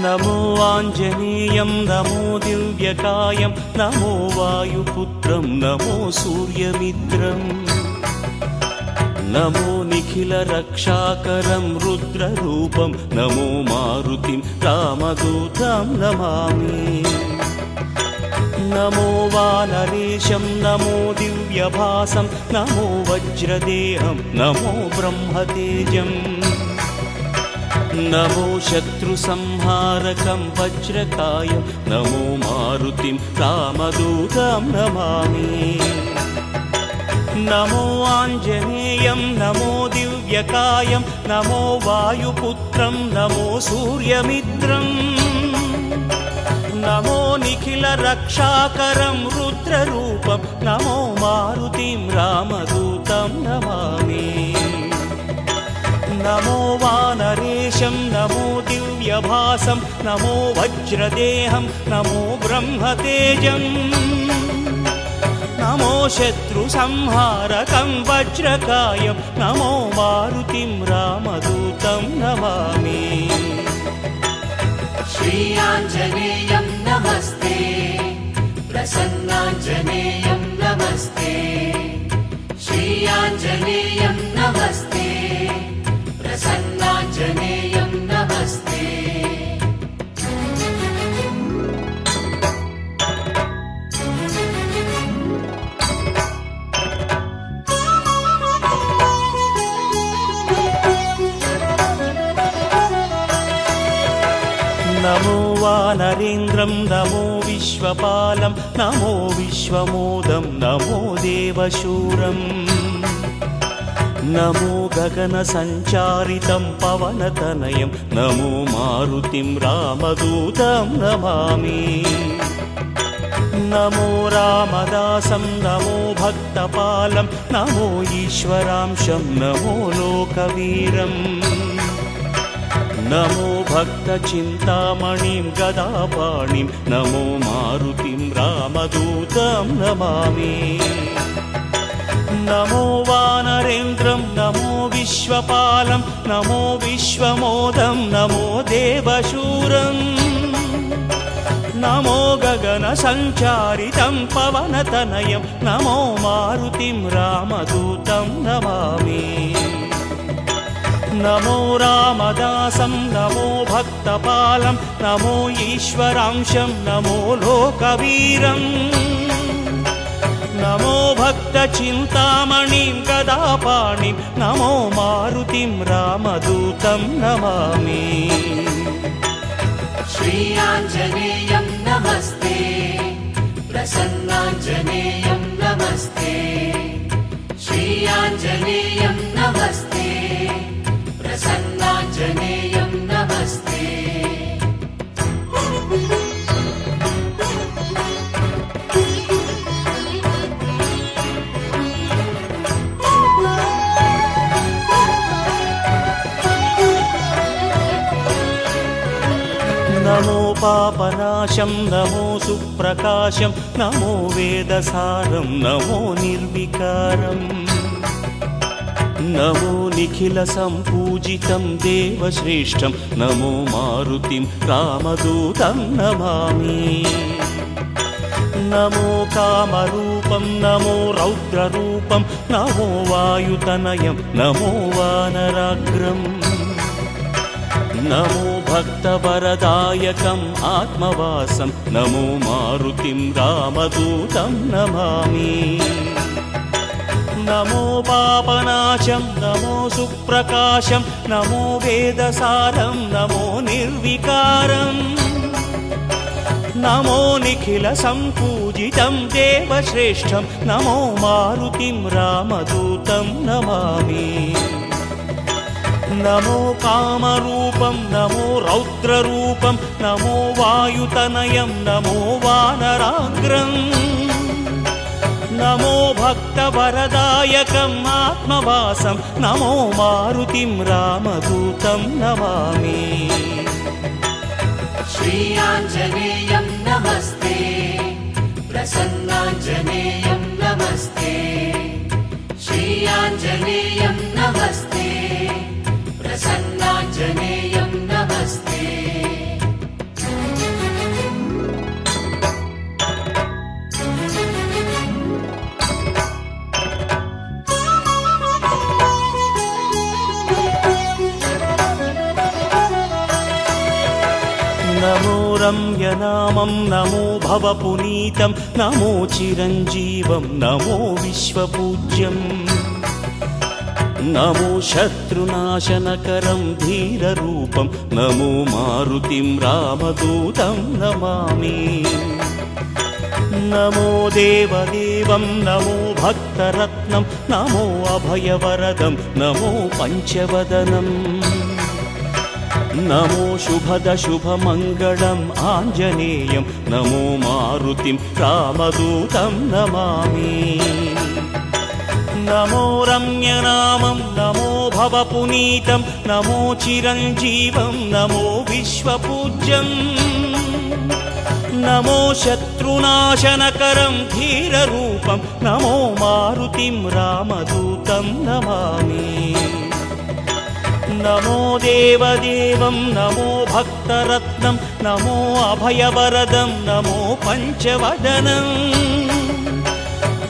नमो आञ्जनेयं नमो दिव्यकायं नमो वायुपुत्रं नमो सूर्यमित्रम् नमो निखिलरक्षाकरं रुद्ररूपं नमो मारुतिं रामदूतं नमामि नमो वानरेशं नमो दिव्यभासं नमो वज्रदेहं नमो ब्रह्मतेजम् नमो शत्रुसंहारकं वज्रकायं नमो मारुतिं रामदूतं नमामि नमो आञ्जनेयं नमो दिव्यकायं नमो वायुपुत्रं नमो सूर्यमित्रम् नमो निखिलरक्षाकरं रुद्ररूपं नमो मारुतिं रामदूतं नमामि नमो वानरेशं नमो दिव्यभासं नमो वज्रदेहं नमो ब्रह्मतेजम् नमो शत्रुसंहारकं वज्रकायं नमो मारुतिं रामदूतं नमामि श्री आञ्जनेयं नमस्ते प्रसन्नाञ्जनेयं नमस्ते श्री आञ्जनेयं नमस्ते प्रसन्नाञ्जनेयं नमस्ते नमो वानरेन्द्रं नमो विश्वपालं नमो विश्वमोदं नमो देवशूरम् नमो गगनसञ्चारितं पवनतनयं नमो मारुतिं रामदूतं नमामि नमो रामदासं नमो भक्तपालं नमो ईश्वरांशं नमो लोकवीरम् नमो भक्तचिन्तामणिं गदापाणिं नमो मारुतिं रामदूतं नमामि नमो वानरेन्द्रं नमो विश्वपालं नमो विश्वमोदं नमो देवशूरम् नमो गगनसञ्चारितं पवनतनयं नमो मारुतिं रामदूतं नमामि नमो रामदासं नमो भक्तपालं नमो ईश्वरांशं नमो लोकवीरम् नमो भक्तचिन्तामणिं गदापाणिं नमो मारुतिं रामदूतं नमामि श्री आञ्जनेयं नमस्ते प्रसन्नाञ्जनेयं नमस्ते श्री आञ्जनेयं नमस्ते प्रसन्नाञ्जनेयं नमस्ते नमो पापनाशं नमो सुप्रकाशं नमो वेदसारं नमो निर्विकारम् नमो निखिलसम्पूजितं देवश्रेष्ठं नमो मारुतिं रामदूतं नमामि नमो कामरूपं नमो रौद्ररूपं नमो वायुतनयं नमो वानराग्रम् नमो भक्तवरदायकम् आत्मवासं नमो मारुतिं रामदूतं नमामि नमो पापनाशं नमो सुप्रकाशं नमो वेदसारं नमो निर्विकारम् नमो निखिलसम्पूजितं देवश्रेष्ठं नमो मारुतिं रामदूतं नमामि नमो कामरूपं नमो रौद्ररूपं नमो वायुतनयं नमो वानराग्रम् नमो भक्तवरदायकम् आत्मवासं नमो मारुतिं रामदूतं नमामि श्री आञ्जनेयं नमस्ते प्रसन्नाञ्जनेयं नमस्ते श्री आञ्जनेयं नमस्ते प्रसन्नाञ्जनेयं नमस्ते रम्यनामं नमो भवपुनीतं नमो चिरञ्जीवं नमो विश्वपूज्यम् नमो शत्रुनाशनकरं धीररूपं नमो मारुतिं रामदूतं नमामि नमो देवदेवं नमो भक्तरत्नं नमो अभयवरदं नमो पञ्चवदनम् नमो शुभदशुभमङ्गलम् आञ्जनेयं नमो मारुतिं रामदूतं नमामि नमो रम्यनामं नमो भवपुनीतं नमो चिरञ्जीवं नमो विश्वपूज्यम् नमो शत्रुनाशनकरं धीररूपं नमो मारुतिं रामदूतं नमामि नमो देवदेवं नमो भक्तरत्नं नमो अभयवरदं नमो पञ्चवदनम्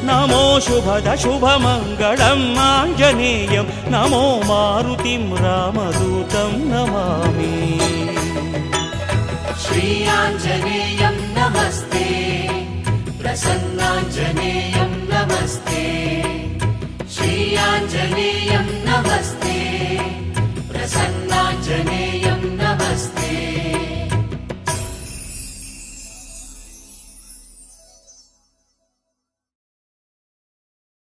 नमो शुभदशुभमङ्गलम् आञ्जनेयं नमो मारुतिं रामदूतं नमामि श्री आञ्जनेयं नमस्ते प्रसन्नाञ्जनेयं नमस्ते श्री आञ्जनेयं नमस्ते प्रसन्नाञ्जनेयं नमस्ते